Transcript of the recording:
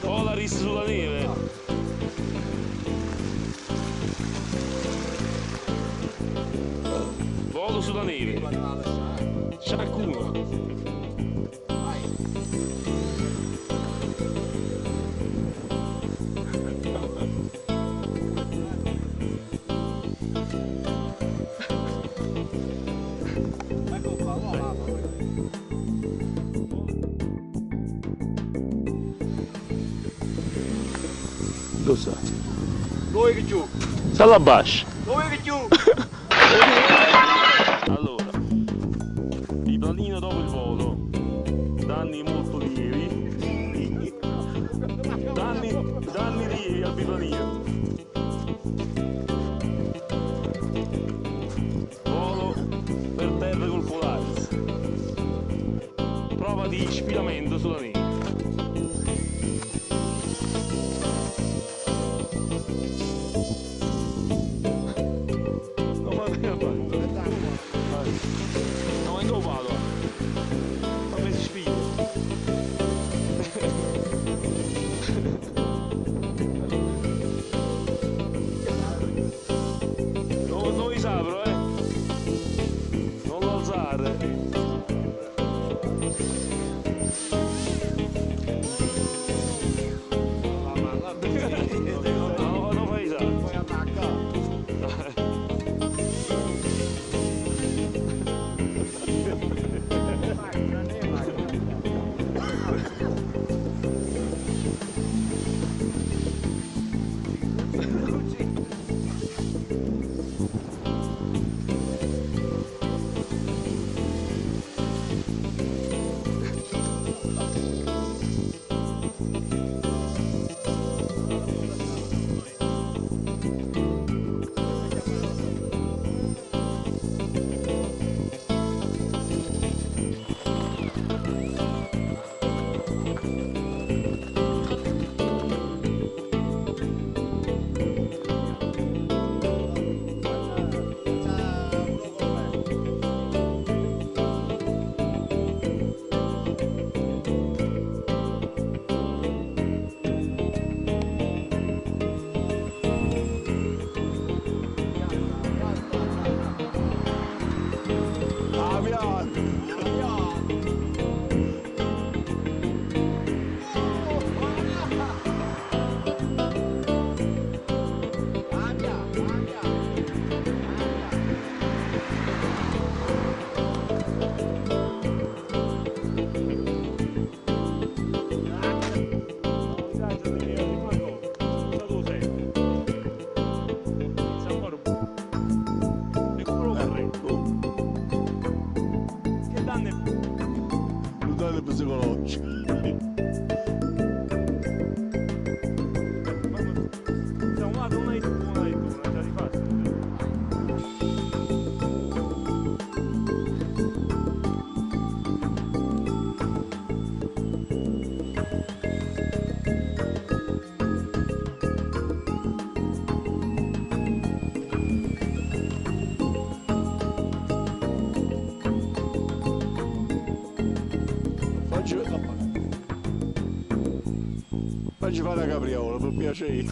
Polaris sulla neve. Volo sulla neve. Shark 1. Lo sa. Dove che giù? Sala bascia. Dove che giù? Allora, il planino dopo il volo, danni molto lievi, danni lievi al biplanino. Volo per terra col Polaris. Prova di sfilamento sulla neve. No, in dove vado? Fammi sfide. Non vi saprò, non lo alzare. No, fai sapere. Poi attacca. Psicologico. Facci fare la capriola, per piacere.